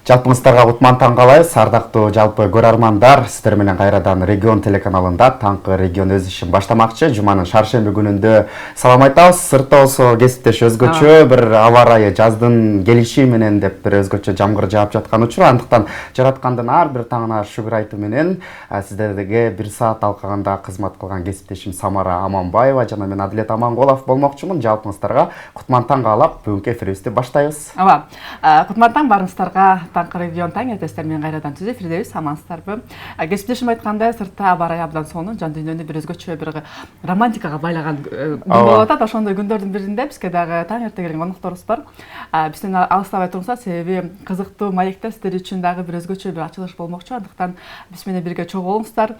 Жалпыңыздарга кутман таң калайбыз. Ардактуу жалпы көрөрмандар, сиздер менен кайрадан Регион телеканалында таңкы регион өз ишин баштамакчы. Жуманын шаршемби күнүндө салам айтабыз. Сыртта болсо кесиптеш өзгөчө бир аба ырайы жаздын келиши менен деп бир өзгөчө жамгыр жаап жаткан учур. Андыктан жараткандын ар бир таңына шүгүр айтуу менен сиздерге 1 саат алкагында кызмат кылган кесиптешим Самара Аманбаева жана мен Адилет Амангулов болмокчумун. Жалпыңыздарга кутман таң каалап бүгүнкү эфирибизди баштайбыз. Кутман таң барыңыздарга. Таңкы регион таң эртесиздер менен кайрадан түз эфирдебиз. Амансыздарбы? Кесиптешим айткандай, сыртта аба ырайы абдан сонун, жан дүйнөнү бир өзгөчө бир романтикага байлаган күн болуп атат. Ошондой күндөрдүн биринде бизге дагы таң эрте келген конокторубуз бар. Бизден алыстабай туруңуздар, себеби кызыктуу маектер сиздер үчүн дагы бир өзгөчө бир ачылыш болмокчу. Андыктан биз менен бирге чогуу болуңуздар.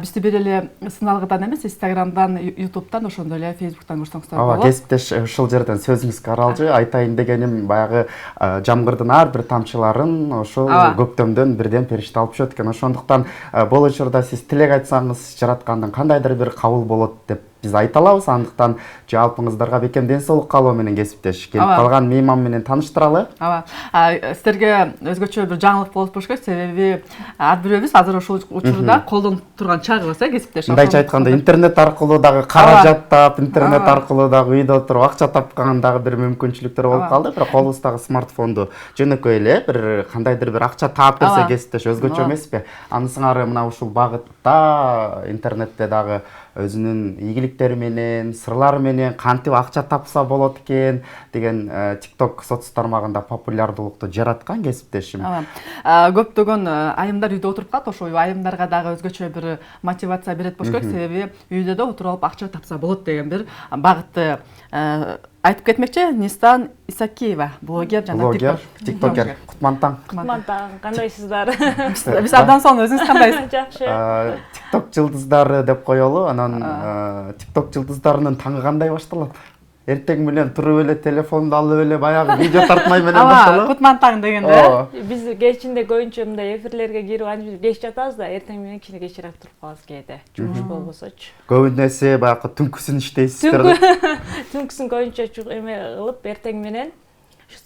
Бизди бир эле сыналгыдан эмес, Инстаграмдан, Ютубтан, ошондой эле Фейсбуктан көрсөңүздөр болот. Кесиптеш ушул жерден сөзүңүзгө каралжы. Айтайын дегеним баягы жамгырдын ар бир тамчыларын ошол көктөмдөн бирден периште алып түшөт экен. Ошондуктан бул учурда сиз тилек айтсаңыз, жараткандын кандайдыр бир кабыл болот деп биз айта алабыз. Андыктан жалпыңыздарга бекем ден соолук каалоо менен кесиптеш келип калган мейман менен тааныштыралы. Сиздерге өзгөчө бир жаңылык болуп туруш керек, себеби ар бирөөбүз азыр ушул учурда колдонуп турган чагыбыз, кесиптеш. Мындайча айтканда, интернет аркылуу дагы каражат таап, интернет аркылуу дагы үйдө отуруп акча тапкан дагы бир мүмкүнчүлүктөр болуп калды. Бирок колубуздагы смартфонду жөнөкөй эле бир кандайдыр бир акча таап берсе кесиптеш өзгөчө эмеспи? Аны сыңары мына ушул багытта интернетте дагы өзүнүн ийгиликтери менен, сырлары менен кантип акча тапса болот экен деген TikTok соц тармагында популярдуулукту жараткан кесиптешим. Көптөгөн айымдар үйдө отуруп калат, ошол айымдарга дагы өзгөчө бир мотивация берет болуш керек, себеби үйдө да отуруп алып акча тапса болот деген бир багытты айтып кетмекчи. Нистан Исакиева, блогер жана тиктокер. Кутман таң. Кутман таң, кандайсыздар? Биз абдан сонун, өзүңүз кандайсыз? Жакшы. TikTok жылдыздары деп коелу. Анан TikTok жылдыздарынын таңы кандай башталат? Эртең менен туруп эле телефонду алып эле баягы видео тартмай менен башталат. Кутман таң дегенде. Биз кечинде көбүнчө мындай эфирлерге кирип анча кеч жатабыз да, эртең менен кичине кечирээк туруп калабыз кээде. Жумуш болбосочу. Көбүнесе баягы түнкүсүн иштейсиздер. Түнкүсүн көбүнчө эме кылып, эртең менен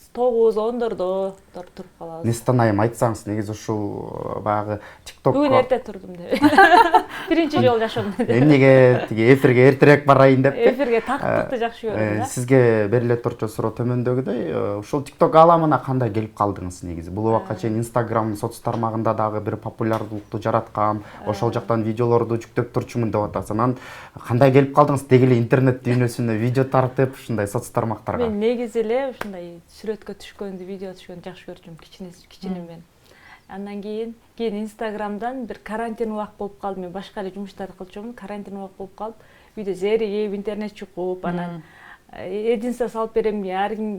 9-10 туруп калабыз. Нистан айым, айтсаңыз, негизи ушул баягы TikTok бүгүн эрте турдум деп. Биринчи жолу жашоом деп. Эмнеге тиги эфирге эртерээк барайын деп? Эфирге тактыкты жакшы көрөм да. Сизге бериле турчу суроо төмөндөгүдөй, ушул TikTok ааламына кандай келип калдыңыз негизи? Бул убакка чейин Instagram соц тармагында дагы бир популярдуулукту жараткам, ошол жактан видеолорду жүктөп турчумун деп атасыз. Анан кандай келип калдыңыз деги эле интернет дүйнөсүнө видео тартып, ушундай соц тармактарга? Мен негизи эле ушундай сүрөткө түшкөндү, видео түшкөндү жакшы көрчүм кичинемден. Андан кийин Инстаграмдан бир карантин убак болуп калды. Мен башка эле жумуштарды кылчумун, карантин убак болуп калып, үйдө зеригип, интернет чукуп, анан эдинса салып берем,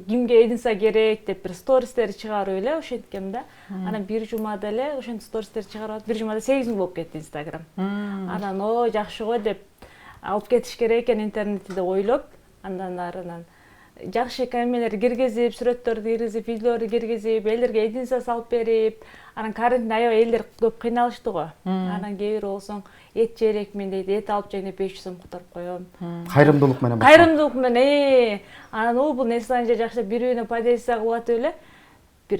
кимге эдинса керек деп бир стористер чыгарып эле ошенткем да. Анан бир жумада эле ошентип стористер чыгарып, бир жумада 8 000 болуп кетти Инстаграм. Анан жакшы го деп алып кетиш керек экен интернетти деп ойлоп, андан арынан жакшы камералар киргизип, сүрөттөрдү киргизип, видеолорду киргизип, элдерге эдинса салып берип, анан карантинде аябай элдер көп кыйналышты го. Анан кээ бир болсоң эт жейлекмин дейт, эт алып жайнап 500 сом которуп коём. Кайрымдуулук менен. Кайрымдуулук менен. Анан бул нерсени жакшы бири-бирине подействие кылып атып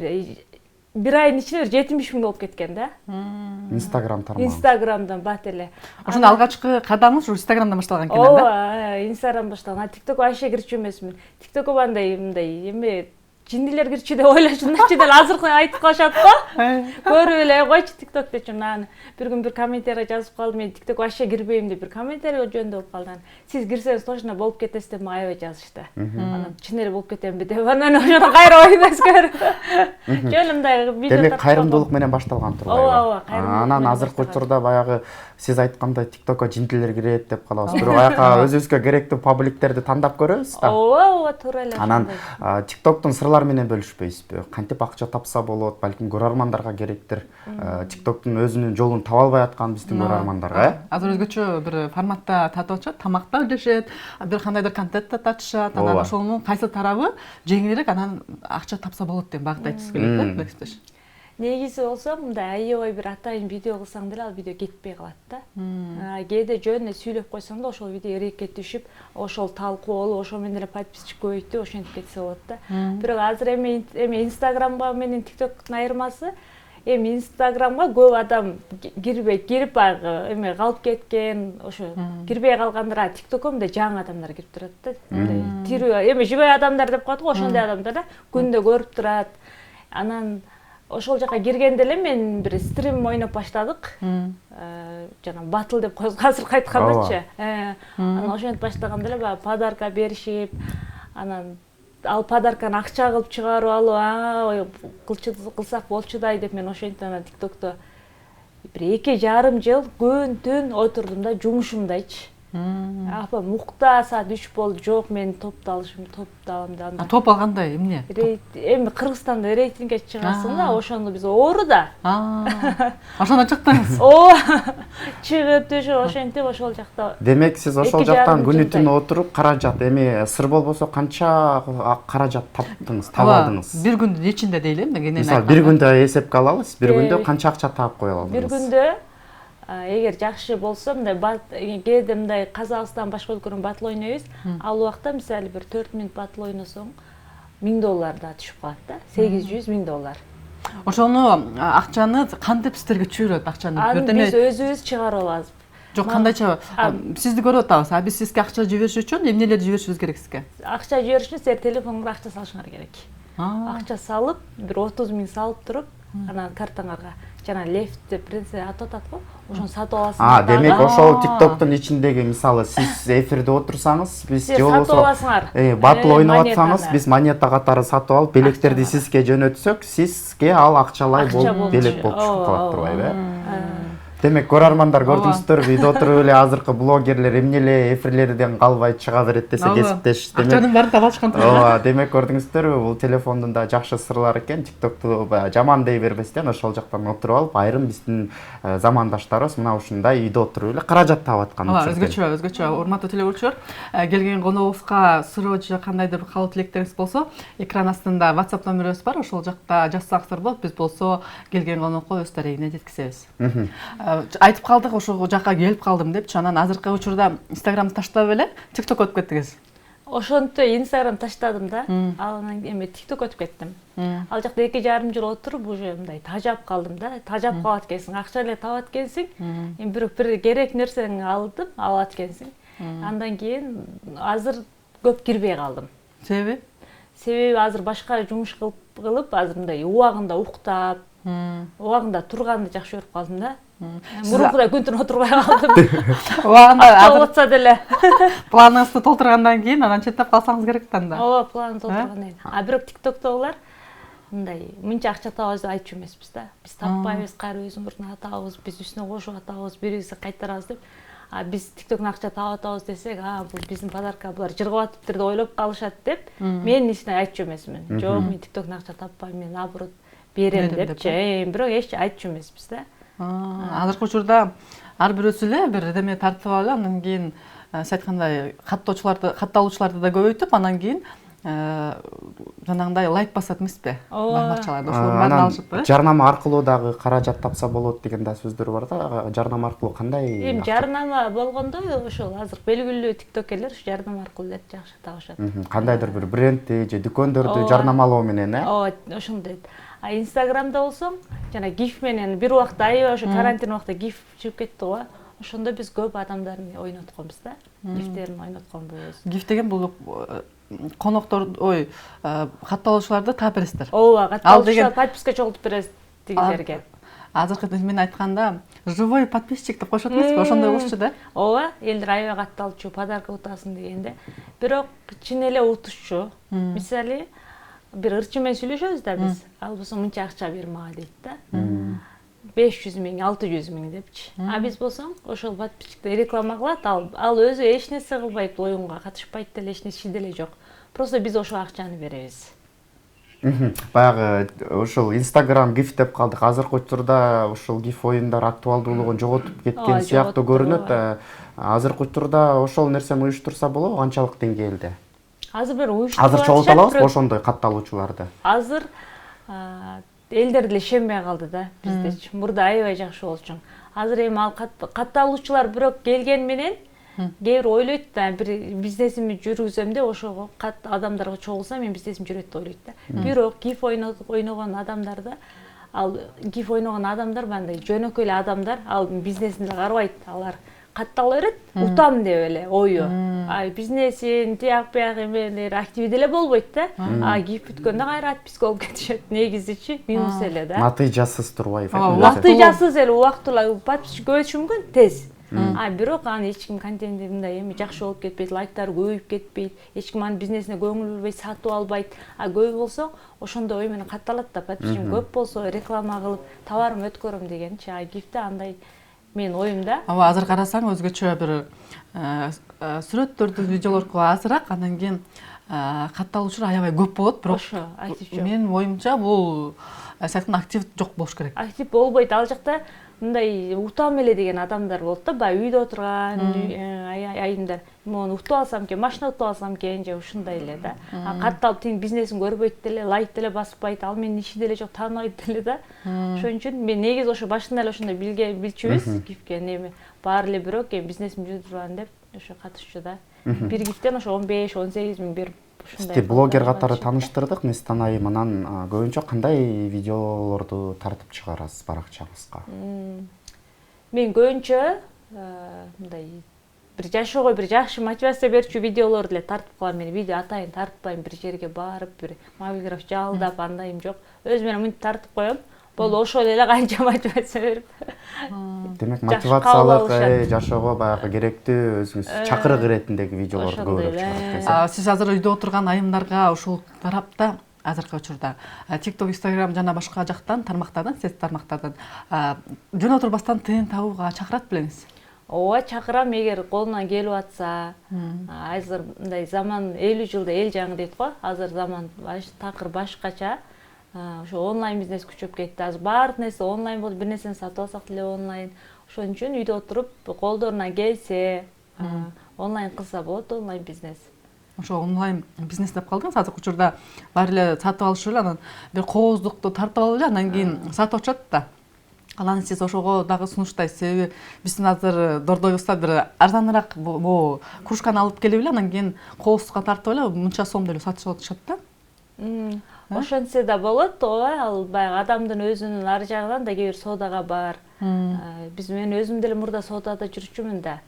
эле бир айдын ичинде 70 000 болуп кеткен да. Инстаграм тармагы. Инстаграмдан бат эле. Ошондо алгачкы кадамыңыз ушу Инстаграмдан башталган экен да? Ооба, Инстаграм башталган. TikTok вообще кирчү эмесмин. TikTokко мындай эме жиндилер кирчү деп ойлошумчу деле азыркы айтып калышат го. Көрүп эле койчу TikTok дечим. Анан бир күн бир комментарий жазып калдым. Мен TikTok вообще кирбейм деп бир комментарий жөндөп болуп калды. Сиз кирсеңиз точно болуп кетесиз деп аябай жазышты. Анан чын эле болуп кетемби деп анан ошондо кайра ойнойсуз көрүп. Жөн мындай видео тартып. Демек кайрымдуулук менен башталган турбайбы? Ооба, кайрымдуулук. Анан азыркы учурда баягы сиз айткандай TikTokко жиндилер кирет деп калабыз. Бирок аяка өзүбүзгө керектүү пабликтерди тандап көрөбүз да. Ооба, туура эле. Анан TikToктун сырлары менен бөлүшпөйсүзбү? Кантип акча тапса болот, балким көрөрмандарга керектир. TikToктун өзүнүн жолун таба албай аткан биздин көрөрмандарга. Азыр өзгөчө бир форматта татып атышат, тамакта үлдешет, бир кандайдыр контент татышат, анан ошонун кайсы тарабы жеңилирээк, анан акча тапса болот деп багыт айтышыбыз келет да, негизи болсо мындай аябай бир атайын видео кылсаң деле ал видео кетпей калат да. Кээде жөн эле сүйлөп койсоң да ошол видео эрекке түшүп, ошол талкуу болуп, ошо менен эле подписчик көбөйтүп, ошентип кетсе болот да. Бирок азыр эми Инстаграмга менен ТикТоктун айырмасы, эми Инстаграмга көп адам кирип баягы эме калып кеткен, ошо кирбей калгандар ТикТокко мындай жаңы адамдар кирип турат да. Мындай тирүү, эми жибай адамдар деп коет го, ошондой адамдар да күндө көрүп турат. Анан ошол жака киргенде эле мен бир стрим ойноп баштадык. Жана батыл деп коебуз азыркы айткандачы. Анан ошентип баштаганда эле баягы подарка беришип, анан ал подарканы акча кылып чыгарып алып, кылсак болчудай деп мен ошентип анан ТикТокто бир 2,5 жыл күн түн отурдум да, жумушумдайчы. Апа мукта саат 3 болду, жок мен топто алам да. Топ алгандай эмне? Эми Кыргызстанда рейтингге чыгасың да, ошону биз оору да. Ошондон чыктыңыз. Чыгып түшүп ошентип ошол жакта. Демек сиз ошол жактан күнү түн отуруп каражат, эми сыр болбосо канча каражат таптыңыз, табадыңыз? Бир күндүн ичинде дейли, мисалы бир күндө эсепке алабыз, бир күндө канча акча таап кое алабыз? Бир күндө эгер жакшы болсо мындай кээде мындай Казакстан башка өлкөнүн батыл ойнойбуз. Ал убакта мисалы бир 4 мүнөт батыл ойносоң $1000 да түшүп калат да. $800,000. Ошону акчаны кантип сиздерге чыйырат акчаны? Биз өзүбүз чыгарып алабыз. Жок, кандайча сизди көрүп атабыз. Биз сизге акча жибериш үчүн эмнелерди жиберишибиз керек сизге? Акча жибериш үчүн силер телефонгуңарга акча салышыңар керек. Акча салып, бир 30 000 салып туруп, анан картаңарга жана лефт деп аты атат го, ошону сатып аласыңар. Демек ошол TikToктун ичиндеги мисалы сиз эфирде отурсаңыз, биз же болбосо батыл ойноп атсаңыз, биз монета катары сатып алып, белектерди сизге жөнөтсөк, сизге ал акчалай болуп, белек болуп чыгып калат турбайбы? Демек көрөрмандар көрдүңүздөр, үйдө отуруп эле азыркы блогерлер эмне эле эфирлерден калбай чыга берет десе кесиптеш. Акчанын баарын таап алышкан турбайбы? Демек көрдүңүздөрбү, бул телефондун да жакшы сырлары экен. TikToкту жаман дей бербестен ошол жактан отуруп алып, айрым биздин замандаштарыбыз мына ушундай үйдө отуруп эле каражат таап аткан. Өзгөчө, урматтуу телегөрүүчүлөр, келген коногубузга суроо же кандайдыр каалоо тилектериңиз болсо, экран астында WhatsApp номерибиз бар, ошол жакта жазсаңыздар болот. Биз болсо келген конокко өз дарегине жеткизебиз. Айтып калдык, ошол жакка келип калдым депчи. Анан азыркы учурда Instagram таштап эле TikTok өтүп кеттиңиз. Ошонтип Instagram таштадым да. Анан эми TikTok өтүп кеттим. Ал жакта 2,5 жыл отуруп, уже мындай тажап калдым да. Тажап калат экенсиң, акча эле табат экенсиң. Эми бир керек нерсени алат экенсиң. Андан кийин азыр көп кирбей калдым. Себеби азыр башка жумуш кылып, азыр мындай убагында уктап, убагында турганды жакшы көрүп калдым да. Мурункудай күн түн отурбай калдым. Убагында болсо деле. Планыңызды толтургандан кийин анан четтеп калсаңыз керек да. Ооба, планды толтургандан кийин. Бирок TikToктогулар мындай мынча акча табабыз деп айтчу эмеспиз да. Биз таппайбыз, кайра өзүңөрдүн атабыз, биз үстүнө кошуп атабыз, бирибизге кайтарабыз деп. Биз TikToктон акча таап атабыз десек, бул биздин подарка, булар жыргап атыптыр деп ойлоп калышат деп, мен ичинен айтчу эмесмин. Жок, мен TikToктон акча таппайм, мен наоборот берем депчи. Бирок эч айтчу эмеспиз да. Азыркы учурда ар бирөөсү эле бир эме тартып алып, анан кийин сиз айткандай катталуучуларды да көбөйтүп, анан кийин жанагындай лайк басат эмеспи? Бармакчаларды ошолордун баарын алышып, жарнама аркылуу дагы каражат тапса болот деген да сөздөр бар да. Жарнама аркылуу кандай? Эми жарнама болгондо ошол азыр белгилүү тиктокерлер жарнама аркылуу жакшы табышат. Кандайдыр бир брендти же дүкөндөрдү жарнамалоо менен, Ооба, ошондой. Инстаграмда болсоң, жана гиф менен бир убакта аябай ошо карантин убакта гиф чыгып кетти го. Ошондо биз көп адамдарды ойнотконбуз да. Гифтерин ойнотконбуз. Гиф деген бул коноктор, катталуучуларды таап бересиздер. Ооба, катталуучулар подписка чогултуп бересиз тигилерге. Азыркы мен айтканда живой подписчик деп коюшат эмеспи? Ошондой болчу да. Ооба, элдер аябай катталчу, подарка утасың дегенде. Бирок чын эле утушчу. Мисалы, бир ырчы менен сүйлөшөбүз да биз. Ал болсо мынча акча бер мага дейт да. 500 000, 600 000 депчи. Биз болсоң, ошол подписчикти реклама кылат, ал өзү эч нерсе кылбайт, оюнга катышпайт деле, эч нерсе деле жок. Просто биз ошол акчаны беребиз. Баягы ошол Instagram гиф деп калдык. Азыркы учурда ошол гиф оюндар актуалдуулугун жоготуп кеткен сыяктуу көрүнөт. Азыркы учурда ошол нерсени уюштурса болобу, канчалык деңгээлде? Азыр бир уюштуруп азыр чогулта алабызбы ошондой катталуучуларды? Азыр элдер деле ишенбей калды да биздечи. Мурда аябай жакшы болчу. Азыр эми ал катталуучулар бирок келген менен кээ бир ойлойт да, бир бизнесимди жүргүзөм деп ошого адамдарга чогулса мен бизнесим жүрөт деп ойлойт да. Бирок гиф ойногон адамдарда ал гиф ойногон адамдар мындай жөнөкөй эле адамдар, ал бизнесин деле карабайт. Алар каттала берет, утам деп эле ою. Бизнесин тияк бияк эмелер актив деле болбойт да. Гиф бүткөндө кайра отписка болуп кетишет. Негизичи минус эле да. Натыйжасыз турбайбы? Натыйжасыз эле убактылуу подписчик көбөйүшү мүмкүн тез. Бирок аны эч ким контенти мындай эми жакшы болуп кетпейт, лайктар көбөйүп кетпейт, эч ким анын бизнесине көңүл бурбайт, сатып албайт. Көбөй болсо ошондой ой менен катталат да, подписчигим көп болсо реклама кылып товарымды өткөрөм дегенчи. Гифте андай менин оюмда. Азыр карасаң өзгөчө бир сүрөттөрдү, видеолорду азыраак, андан кийин катталуучулар аябай көп болот, бирок ошо актив жок. Менин оюмча бул сайттын актив жок болуш керек. Актив болбойт. Ал жакта мындай утам эле деген адамдар болот да, баягы үйдө отурган айымдар. Мону утуп алсам экен, машина утуп алсам экен же ушундай эле да. Катталып тиң бизнесин көрбөйт деле, лайк деле баспайт, ал менин иши деле жок, тааныбайт деле да. Ошон үчүн мен негизи ошо башында эле ошондой билчүбүз, гифке эми баары эле бирок бизнесим жүрүп турган деп ошо катышчу да. Бир гифтен ошо 15-18 миң берип Сизди блогер катары тааныштырдык, Нестан айымынан көбүнчө кандай видеолорду тартып чыгарасыз баракчаңызга? Мен көбүнчө мындай бир жашоого бир жакшы мотивация берүүчү видеолорду эле тартып калам. Мен видео атайын тартпайм, бир жерге барып, бир мобилграф жалдап андайым жок. Өзүм менен мынтип тартып коем. Болду ошол эле канча мотивация берип. Демек мотивациялык жашоого баягы керектүү өзүңүз чакырык иретиндеги видеолорду көрүп чыгарасыз. Сиз азыр үйдө отурган айымдарга ушул тарапта азыркы учурда TikTok, Instagram жана башка жактан тармактардан, социалдык тармактардан жөн отурбастан тыйын табууга чакырат белеңиз? Ооба, чакырам, эгер колунан келип атса. Азыр мындай заман 50 жылда эл жаңы дейт го. Азыр заман такыр башкача. Ошо онлайн бизнес күчөп кетти. Азыр баардык нерсе онлайн болду, бир нерсени сатып алсак деле онлайн. Ошон үчүн үйдө отуруп, колдорунан келсе, онлайн кылса болот, онлайн бизнес. Ошо онлайн бизнес деп калдыңыз. Азыркы учурда баары эле сатып алышы эле, анан бир кооздукту тартып алып эле, андан кийин сатып атышат да. Анан сиз ошого дагы сунуштайсыз. Себеби биздин азыр дордойбузда бир арзаныраак бул кружканы алып келип эле, анан кийин кооздукка тартып эле мынча сом деп сатып атышат да. Ошентсе да болот, ооба, ал баягы адамдын өзүнүн ар жагынан да кээ бир соодага бар. Мен өзүм деле мурда соодада жүрчүмүн да.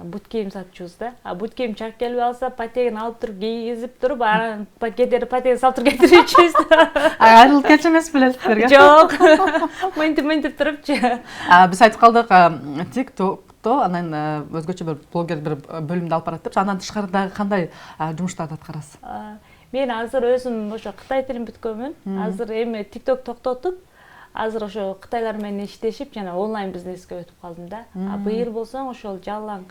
Бут кийим сатчубуз да. Бут кийим чак келип алса, патегин алып туруп кийгизип туруп, анан пакеттерди патегин салып туруп кетирчүбүз да. Айрылып кетчү эмес белесиздерге? Жок. Мынтип турупчу. Биз айтып калдык TikTokто анан өзгөчө бир блогер бир бөлүмдү алып барат деп. Андан тышкары дагы кандай жумуштарды аткарасыз? Мен азыр өзүм ошо Кытай тилин бүткөнмүн. Азыр эми TikTok токтотуп, азыр ошо кытайлар менен иштешип, жана онлайн бизнеске өтүп калдым да. Быйыл болсоң ошол жалаң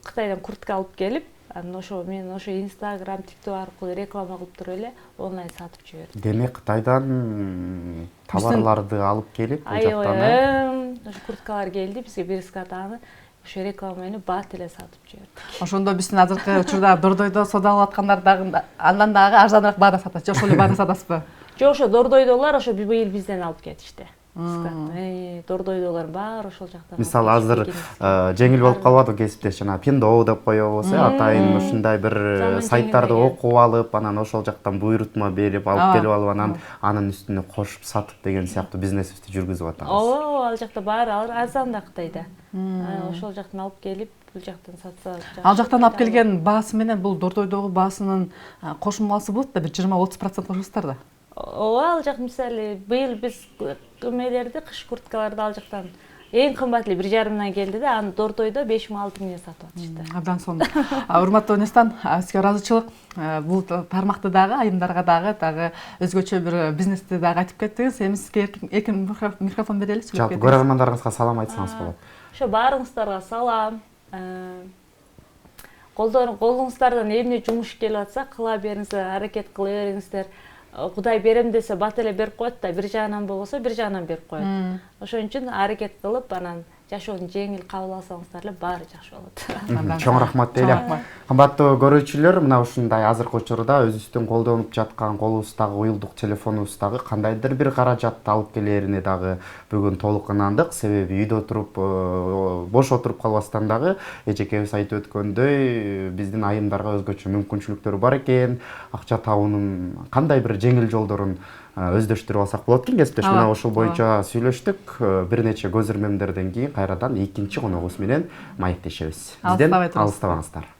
Кытайдан куртка алып келип, анан ошо мен ошо Instagram, TikTok аркылуу реклама кылып туруп эле онлайн сатып жибердим. Демек Кытайдан товарларды алып келип, бул жактан ошо курткалар келди, бизге бир скатаны ошо реклама менен бат эле сатып жибердик. Ошондо биздин азыркы учурда Дордойдо соода алып аткандар дагы андан дагы арзаныраак баада сатат. Же ошол эле баада сатасызбы? Жок, ошо Дордойдолор ошо быйыл бизден алып кетишти. Дордойдолор баары ошол жактан. Мисалы азыр жеңил болуп калбадыбы кесиптеш, жана Пиндоу деп коебуз, атайын ушундай бир сайттарды окуп алып, анан ошол жактан буйрутма берип, алып келип алып, анан анын үстүнө кошуп сатып деген сыяктуу бизнесибизди жүргүзүп атабыз. Ооба, ал жакта баары арзан да Кытайда. Ошол жактан алып келип, бул жактан сатса. Ал жактан алып келген баасы менен бул Дордойдогу баасынын кошулмасы болот да, бир 20-30% кошосуздар да. Ооба, ал жак мисалы быйыл биз эмелерди, кыш курткаларды ал жактан эң кымбат эле 1,5 мыңдан келди да, аны Дордойдо 5 миң 6 миңге сатып атышты. Абдан сонун. Урматтуу Нестан, сизге ыраазычылык. Бул тармакты дагы, айымдарга дагы өзгөчө бир бизнести дагы айтып кеттиңиз. Эми сизге эркин микрофон берели. Жалпы көрөрмандарыңызга салам айтсаңыз болот. Ошо баарыңыздарга салам. Колуңуздардан эмне жумуш келип атса, кыла бериңиздер, аракет кыла бериңиздер. Кудай берем десе бат эле берип коет да, бир жагынан болбосо бир жагынан берип коет. Ошон үчүн аракет кылып, анан жашоону жеңил кабыл алсаңыздар эле баары жакшы болот. Чоң рахмат дейли. Кымбаттуу көрүүчүлөр, мына ушундай азыркы учурда өзүбүздүн колдонуп жаткан колубуздагы уюлдук телефонубуздагы кандайдыр бир каражатты алып келээрине дагы бүгүн толук ынандык. Себеби үйдө отуруп, бош отуруп калбастан дагы эжекебиз айтып өткөндөй, биздин айымдарга өзгөчө мүмкүнчүлүктөр бар экен. Акча табуунун кандай бир жеңил жолдорун өздөштүрүп алсак болот экен. Кесиптеш, мына ошол боюнча сүйлөштүк. Бир нече көз ирмемдерден кийин кайрадан экинчи коногубуз менен маектешебиз. Бизден алыстабаңыздар.